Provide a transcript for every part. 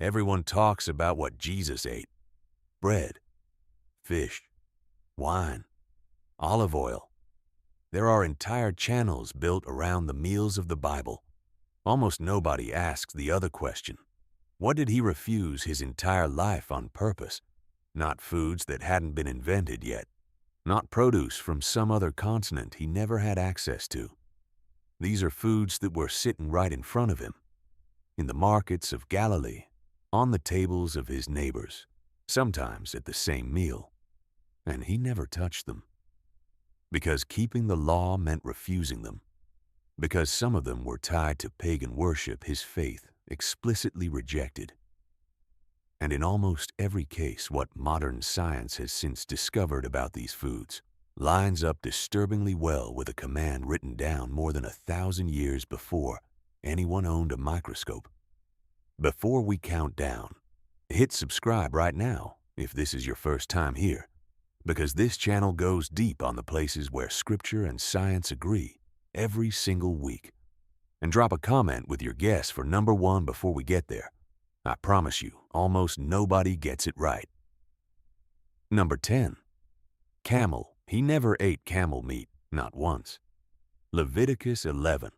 Everyone talks about what Jesus ate: bread, fish, wine, olive oil. There are entire channels built around the meals of the Bible. Almost nobody asks the other question: what did he refuse his entire life on purpose? Not foods that hadn't been invented yet. Not produce from some other continent he never had access to. These are foods that were sitting right in front of him, in the markets of Galilee, on the tables of his neighbors, sometimes at the same meal, and he never touched them. Because keeping the law meant refusing them. Because some of them were tied to pagan worship his faith explicitly rejected. And in almost every case, what modern science has since discovered about these foods lines up disturbingly well with a command written down more than 1,000 years before anyone owned a microscope. Before we count down, hit subscribe right now if this is your first time here, because this channel goes deep on the places where scripture and science agree every single week. And drop a comment with your guess for number 1 before we get there. I promise you, almost nobody gets it right. Number 10. Camel. He never ate camel meat, not once. Leviticus 11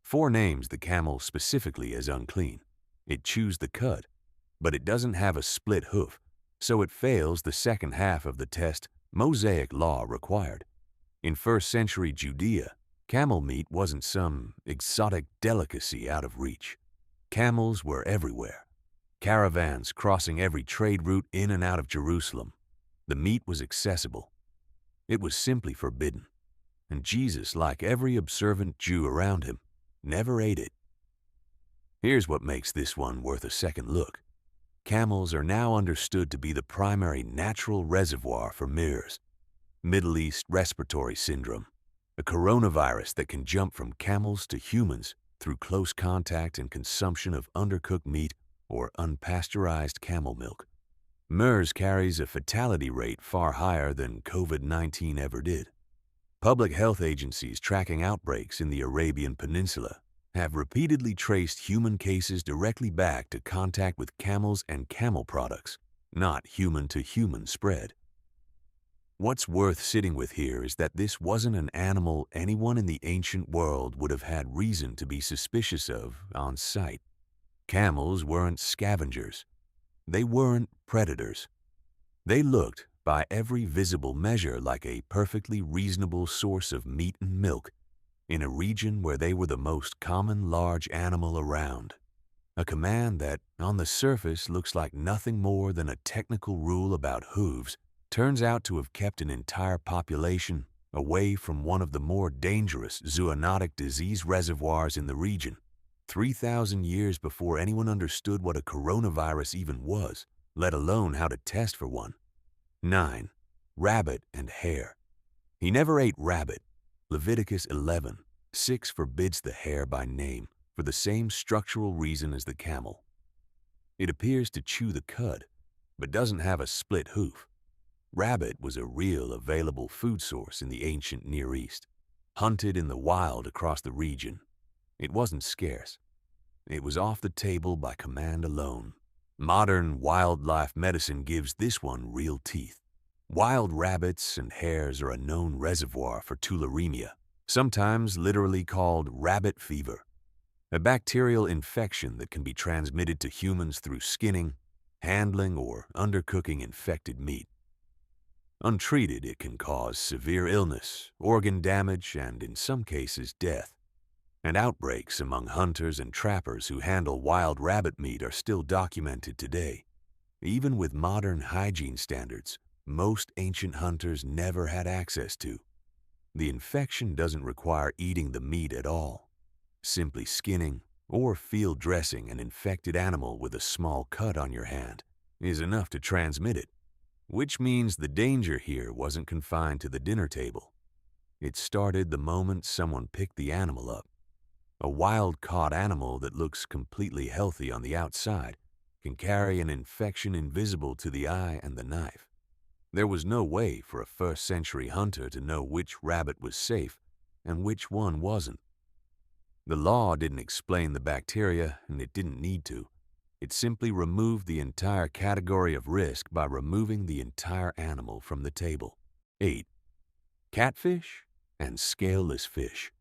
forenames the camel specifically as unclean. It chews the cud, but it doesn't have a split hoof, so it fails the second half of the test Mosaic law required. In first-century Judea, camel meat wasn't some exotic delicacy out of reach. Camels were everywhere. Caravans crossing every trade route in and out of Jerusalem. The meat was accessible. It was simply forbidden. And Jesus, like every observant Jew around him, never ate it. Here's what makes this one worth a second look. Camels are now understood to be the primary natural reservoir for MERS, Middle East Respiratory Syndrome, a coronavirus that can jump from camels to humans through close contact and consumption of undercooked meat or unpasteurized camel milk. MERS carries a fatality rate far higher than COVID-19 ever did. Public health agencies tracking outbreaks in the Arabian Peninsula have repeatedly traced human cases directly back to contact with camels and camel products, not human-to-human spread. What's worth sitting with here is that this wasn't an animal anyone in the ancient world would have had reason to be suspicious of on sight. Camels weren't scavengers. They weren't predators. They looked, by every visible measure, like a perfectly reasonable source of meat and milk in a region where they were the most common large animal around. A command that, on the surface, looks like nothing more than a technical rule about hooves, turns out to have kept an entire population away from one of the more dangerous zoonotic disease reservoirs in the region, 3,000 years before anyone understood what a coronavirus even was, let alone how to test for one. 9. Rabbit and hare. He never ate rabbit. Leviticus 11:6 forbids the hare by name for the same structural reason as the camel. It appears to chew the cud, but doesn't have a split hoof. Rabbit was a real available food source in the ancient Near East, hunted in the wild across the region. It wasn't scarce. It was off the table by command alone. Modern wildlife medicine gives this one real teeth. Wild rabbits and hares are a known reservoir for tularemia, sometimes literally called rabbit fever, a bacterial infection that can be transmitted to humans through skinning, handling, or undercooking infected meat. Untreated, it can cause severe illness, organ damage, and in some cases death. And outbreaks among hunters and trappers who handle wild rabbit meat are still documented today. Even with modern hygiene standards, most ancient hunters never had access to. The infection doesn't require eating the meat at all. Simply skinning or field dressing an infected animal with a small cut on your hand is enough to transmit it, which means the danger here wasn't confined to the dinner table. It started the moment someone picked the animal up. A wild-caught animal that looks completely healthy on the outside can carry an infection invisible to the eye and the knife. There was no way for a first-century hunter to know which rabbit was safe and which one wasn't. The law didn't explain the bacteria, and it didn't need to. It simply removed the entire category of risk by removing the entire animal from the table. 8. Catfish and scaleless fish.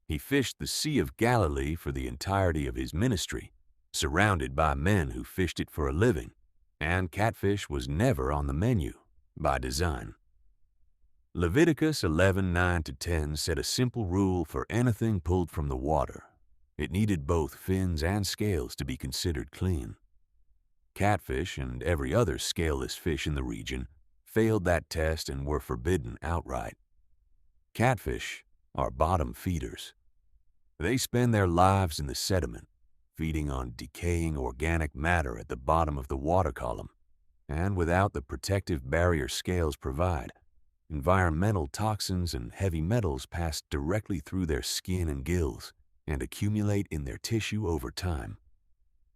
He fished the Sea of Galilee for the entirety of his ministry, surrounded by men who fished it for a living, and catfish was never on the menu, by design. Leviticus 11:9-10 set a simple rule for anything pulled from the water. It needed both fins and scales to be considered clean. Catfish and every other scaleless fish in the region failed that test and were forbidden outright. Catfish are bottom feeders. They spend their lives in the sediment, feeding on decaying organic matter at the bottom of the water column, and without the protective barrier scales provide, environmental toxins and heavy metals pass directly through their skin and gills and accumulate in their tissue over time.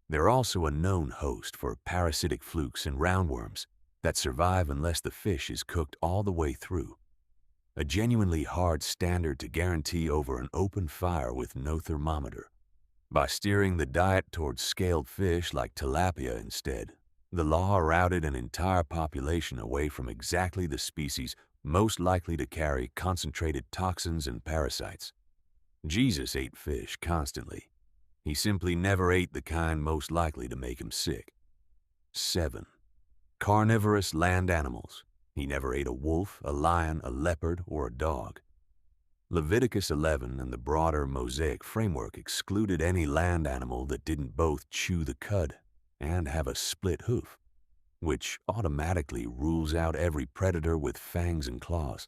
They're also a known host for parasitic flukes and roundworms that survive unless the fish is cooked all the way through. A genuinely hard standard to guarantee over an open fire with no thermometer. By steering the diet towards scaled fish like tilapia instead, the law routed an entire population away from exactly the species most likely to carry concentrated toxins and parasites. Jesus ate fish constantly. He simply never ate the kind most likely to make him sick. 7. Carnivorous land animals. He never ate a wolf, a lion, a leopard, or a dog. Leviticus 11 and the broader Mosaic framework excluded any land animal that didn't both chew the cud and have a split hoof, which automatically rules out every predator with fangs and claws.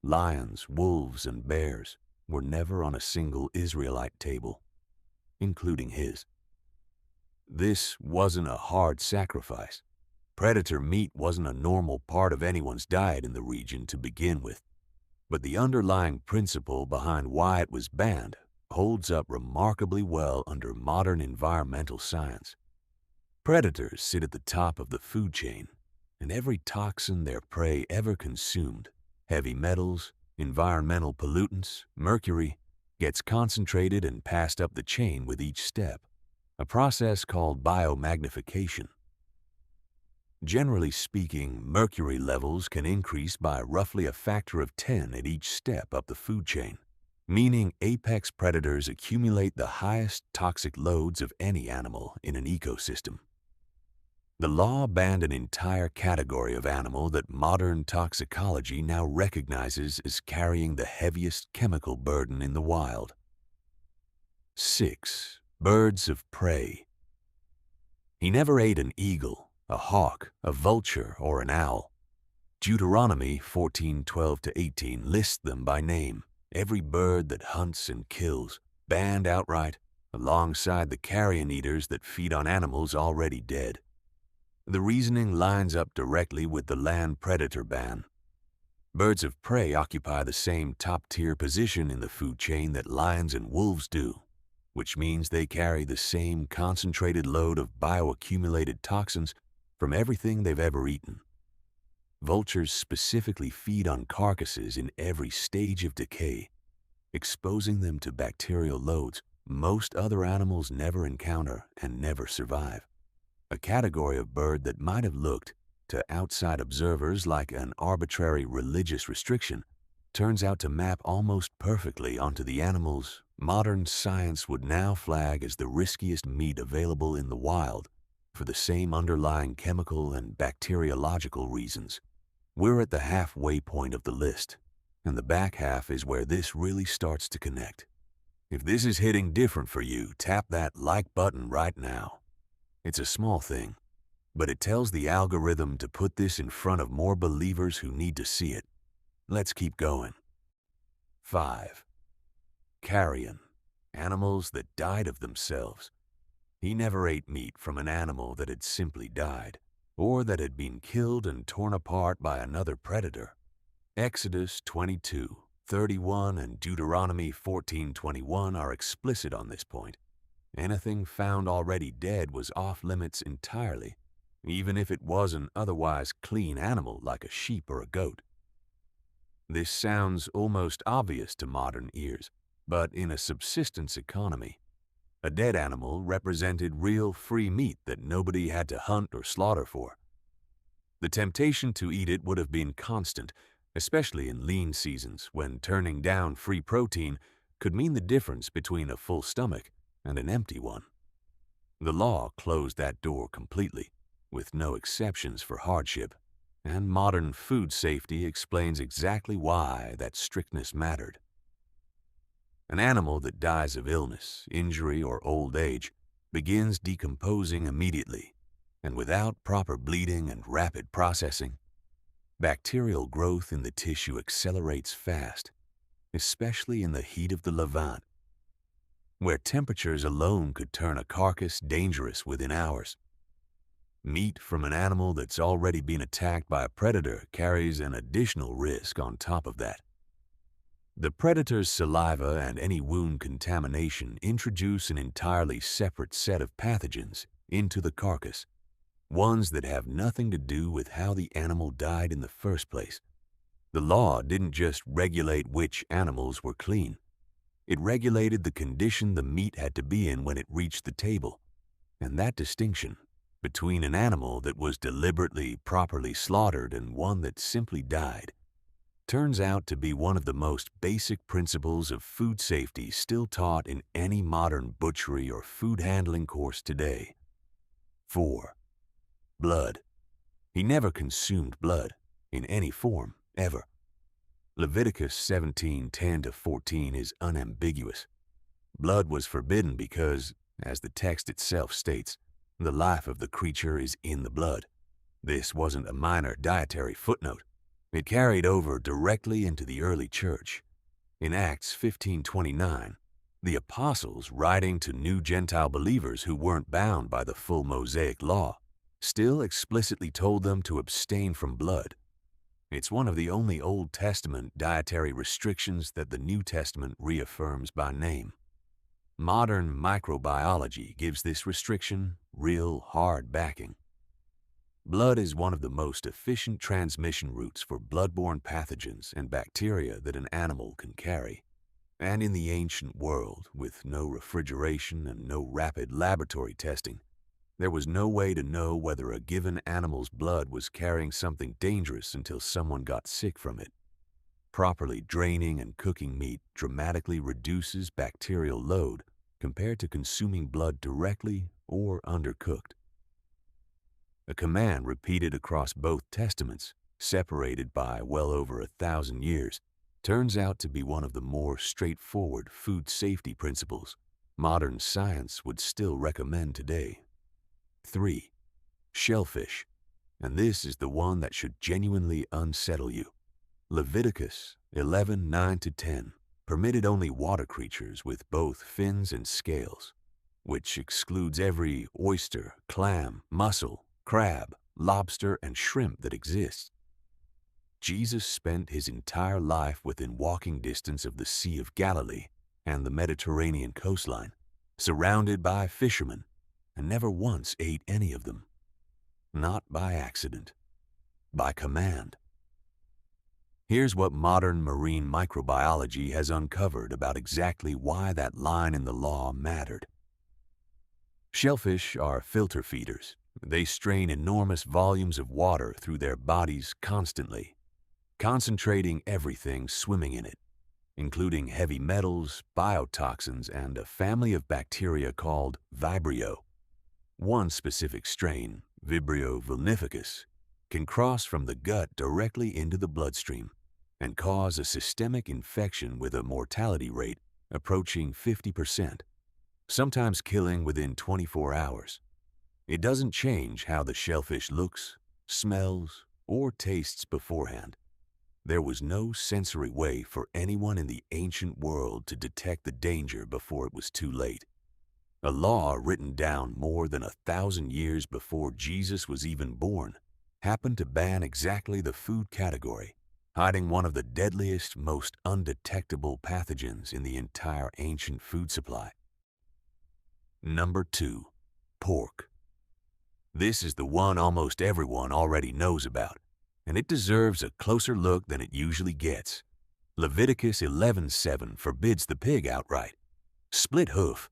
Lions, wolves, and bears were never on a single Israelite table, including his. This wasn't a hard sacrifice. Predator meat wasn't a normal part of anyone's diet in the region to begin with, but the underlying principle behind why it was banned holds up remarkably well under modern environmental science. Predators sit at the top of the food chain, and every toxin their prey ever consumed, heavy metals, environmental pollutants, mercury, gets concentrated and passed up the chain with each step, a process called biomagnification. Generally speaking, mercury levels can increase by roughly a factor of 10 at each step up the food chain, meaning apex predators accumulate the highest toxic loads of any animal in an ecosystem. The law banned an entire category of animal that modern toxicology now recognizes as carrying the heaviest chemical burden in the wild. 6. Birds of prey. He never ate an eagle, a hawk, a vulture, or an owl. Deuteronomy 14:12-18 lists them by name, every bird that hunts and kills, banned outright, alongside the carrion eaters that feed on animals already dead. The reasoning lines up directly with the land predator ban. Birds of prey occupy the same top-tier position in the food chain that lions and wolves do, which means they carry the same concentrated load of bioaccumulated toxins from everything they've ever eaten. Vultures specifically feed on carcasses in every stage of decay, exposing them to bacterial loads most other animals never encounter and never survive. A category of bird that might have looked, to outside observers, like an arbitrary religious restriction, turns out to map almost perfectly onto the animals modern science would now flag as the riskiest meat available in the wild for the same underlying chemical and bacteriological reasons. We're at the halfway point of the list, and the back half is where this really starts to connect. If this is hitting different for you, tap that like button right now. It's a small thing, but it tells the algorithm to put this in front of more believers who need to see it. Let's keep going. 5. Carrion, animals that died of themselves. He never ate meat from an animal that had simply died, or that had been killed and torn apart by another predator. Exodus 22:31 and Deuteronomy 14:21 are explicit on this point. Anything found already dead was off limits entirely, even if it was an otherwise clean animal like a sheep or a goat. This sounds almost obvious to modern ears, but in a subsistence economy, A dead animal represented real free meat that nobody had to hunt or slaughter for. The temptation to eat it would have been constant, especially in lean seasons when turning down free protein could mean the difference between a full stomach and an empty one. The law closed that door completely, with no exceptions for hardship, and modern food safety explains exactly why that strictness mattered. An animal that dies of illness, injury, or old age begins decomposing immediately, and without proper bleeding and rapid processing. Bacterial growth in the tissue accelerates fast, especially in the heat of the Levant, where temperatures alone could turn a carcass dangerous within hours. Meat from an animal that's already been attacked by a predator carries an additional risk on top of that. The predator's saliva and any wound contamination introduce an entirely separate set of pathogens into the carcass, ones that have nothing to do with how the animal died in the first place. The law didn't just regulate which animals were clean. It regulated the condition the meat had to be in when it reached the table, and that distinction between an animal that was deliberately properly slaughtered and one that simply died turns out to be one of the most basic principles of food safety still taught in any modern butchery or food handling course today. 4. Blood. He never consumed blood in any form, ever. Leviticus 17:10-14 is unambiguous. Blood was forbidden because, as the text itself states, the life of the creature is in the blood. This wasn't a minor dietary footnote. It carried over directly into the early church. In Acts 15:29, the apostles, writing to new Gentile believers who weren't bound by the full Mosaic law, still explicitly told them to abstain from blood. It's one of the only Old Testament dietary restrictions that the New Testament reaffirms by name. Modern microbiology gives this restriction real hard backing. Blood is one of the most efficient transmission routes for bloodborne pathogens and bacteria that an animal can carry. And in the ancient world, with no refrigeration and no rapid laboratory testing, there was no way to know whether a given animal's blood was carrying something dangerous until someone got sick from it. Properly draining and cooking meat dramatically reduces bacterial load compared to consuming blood directly or undercooked. A command repeated across both testaments, separated by well over 1,000 years, turns out to be one of the more straightforward food safety principles modern science would still recommend today. 3. Shellfish. And this is the one that should genuinely unsettle you. Leviticus 11:9-10 permitted only water creatures with both fins and scales, which excludes every oyster, clam, mussel, crab, lobster, and shrimp that exists. Jesus spent his entire life within walking distance of the Sea of Galilee and the Mediterranean coastline, surrounded by fishermen, and never once ate any of them. Not by accident, by command. Here's what modern marine microbiology has uncovered about exactly why that line in the law mattered. Shellfish are filter feeders. They strain enormous volumes of water through their bodies constantly, concentrating everything swimming in it, including heavy metals, biotoxins, and a family of bacteria called Vibrio. One specific strain, Vibrio vulnificus, can cross from the gut directly into the bloodstream and cause a systemic infection with a mortality rate approaching 50%, sometimes killing within 24 hours. It doesn't change how the shellfish looks, smells, or tastes beforehand. There was no sensory way for anyone in the ancient world to detect the danger before it was too late. A law written down more than 1,000 years before Jesus was even born happened to ban exactly the food category, hiding one of the deadliest, most undetectable pathogens in the entire ancient food supply. Number 2. Pork. This is the one almost everyone already knows about, and it deserves a closer look than it usually gets. Leviticus 11:7 forbids the pig outright. Split hoof,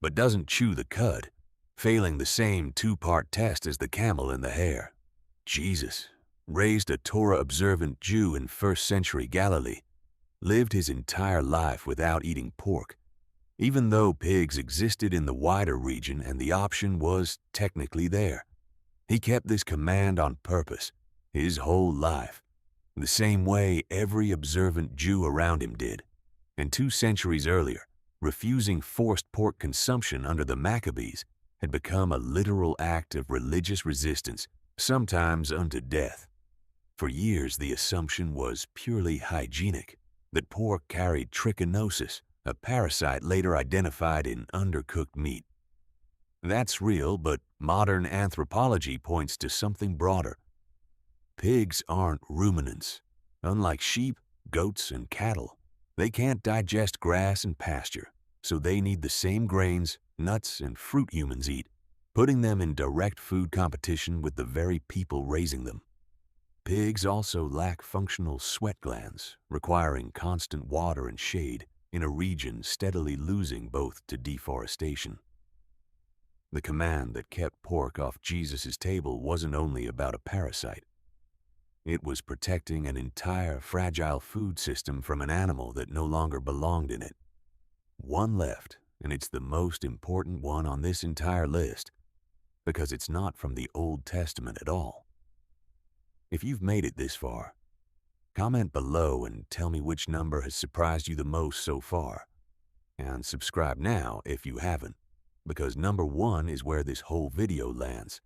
but doesn't chew the cud, failing the same two-part test as the camel and the hare. Jesus, raised a Torah-observant Jew in first-century Galilee, lived his entire life without eating pork, even though pigs existed in the wider region and the option was technically there. He kept this command on purpose, his whole life, the same way every observant Jew around him did. And 2 centuries earlier, refusing forced pork consumption under the Maccabees had become a literal act of religious resistance, sometimes unto death. For years, the assumption was purely hygienic, that pork carried trichinosis, a parasite later identified in undercooked meat. That's real, but modern anthropology points to something broader. Pigs aren't ruminants. Unlike sheep, goats, and cattle, they can't digest grass and pasture, so they need the same grains, nuts, and fruit humans eat, putting them in direct food competition with the very people raising them. Pigs also lack functional sweat glands, requiring constant water and shade in a region steadily losing both to deforestation. The command that kept pork off Jesus' table wasn't only about a parasite. It was protecting an entire fragile food system from an animal that no longer belonged in it. One left, and it's the most important one on this entire list, because it's not from the Old Testament at all. If you've made it this far, comment below and tell me which number has surprised you the most so far. And subscribe now if you haven't, because number 1 is where this whole video lands.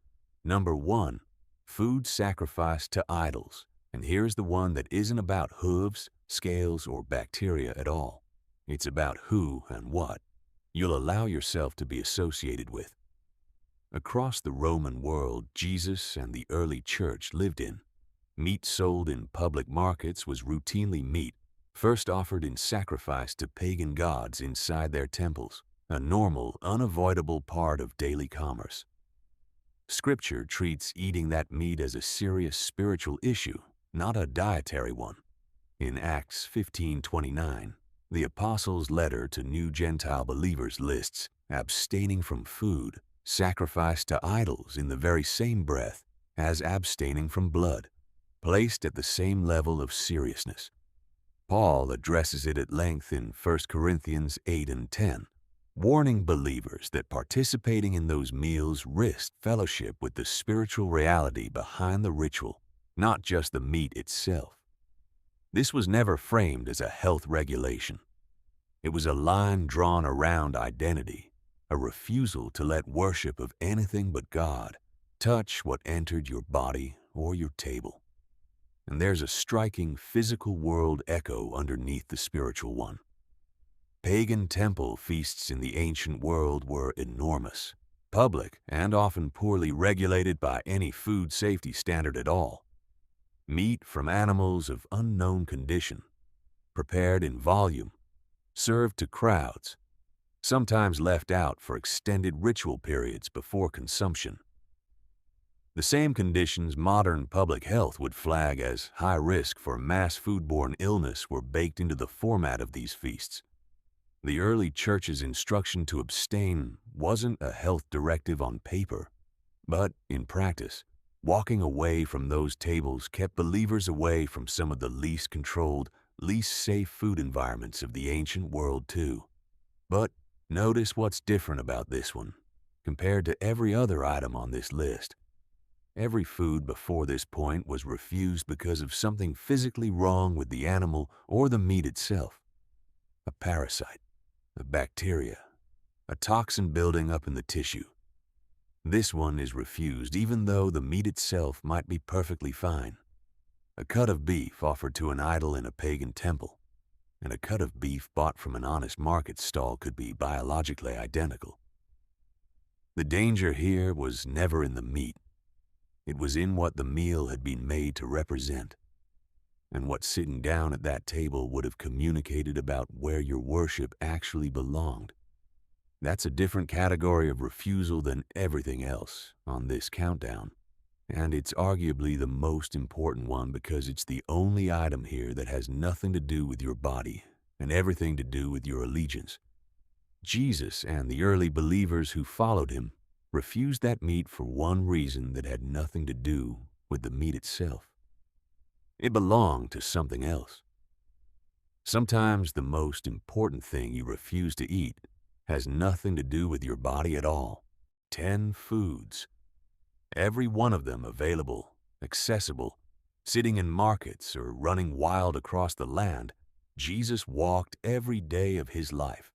Number 1, food sacrificed to idols. And here's the one that isn't about hooves, scales, or bacteria at all. It's about who and what you'll allow yourself to be associated with. Across the Roman world Jesus and the early church lived in, meat sold in public markets was routinely meat first offered in sacrifice to pagan gods inside their temples, a normal, unavoidable part of daily commerce. Scripture treats eating that meat as a serious spiritual issue, not a dietary one. In Acts 15:29, the Apostles' letter to new Gentile believers lists abstaining from food sacrificed to idols in the very same breath as abstaining from blood, placed at the same level of seriousness. Paul addresses it at length in 1 Corinthians 8 and 10, warning believers that participating in those meals risked fellowship with the spiritual reality behind the ritual, not just the meat itself. This was never framed as a health regulation. It was a line drawn around identity, a refusal to let worship of anything but God touch what entered your body or your table. And there's a striking physical world echo underneath the spiritual one. Pagan temple feasts in the ancient world were enormous, public, and often poorly regulated by any food safety standard at all. Meat from animals of unknown condition, prepared in volume, served to crowds, sometimes left out for extended ritual periods before consumption. The same conditions modern public health would flag as high risk for mass foodborne illness were baked into the format of these feasts. The early church's instruction to abstain wasn't a health directive on paper, but in practice, walking away from those tables kept believers away from some of the least controlled, least safe food environments of the ancient world too. But notice what's different about this one, compared to every other item on this list. Every food before this point was refused because of something physically wrong with the animal or the meat itself. A parasite, a bacteria, a toxin building up in the tissue. This one is refused even though the meat itself might be perfectly fine. A cut of beef offered to an idol in a pagan temple, and a cut of beef bought from an honest market stall could be biologically identical. The danger here was never in the meat. It was in what the meal had been made to represent, and what sitting down at that table would have communicated about where your worship actually belonged. That's a different category of refusal than everything else on this countdown, and it's arguably the most important one because it's the only item here that has nothing to do with your body and everything to do with your allegiance. Jesus and the early believers who followed him refused that meat for one reason that had nothing to do with the meat itself. It belonged to something else. Sometimes the most important thing you refuse to eat has nothing to do with your body at all. 10 foods. Every one of them available, accessible, sitting in markets or running wild across the land, Jesus walked every day of his life.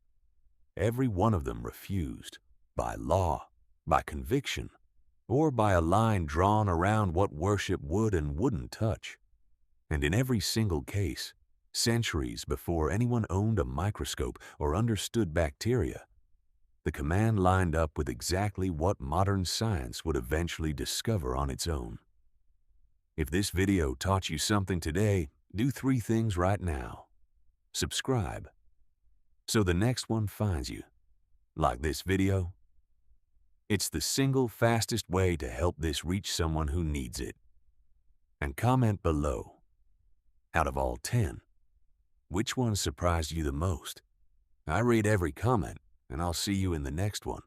Every one of them refused, by law, by conviction, or by a line drawn around what worship would and wouldn't touch. And in every single case, centuries before anyone owned a microscope or understood bacteria, the command lined up with exactly what modern science would eventually discover on its own. If this video taught you something today, do 3 things right now. Subscribe, so the next one finds you. Like this video? It's the single fastest way to help this reach someone who needs it. And comment below. Out of all 10, which one surprised you the most? I read every comment, and I'll see you in the next one.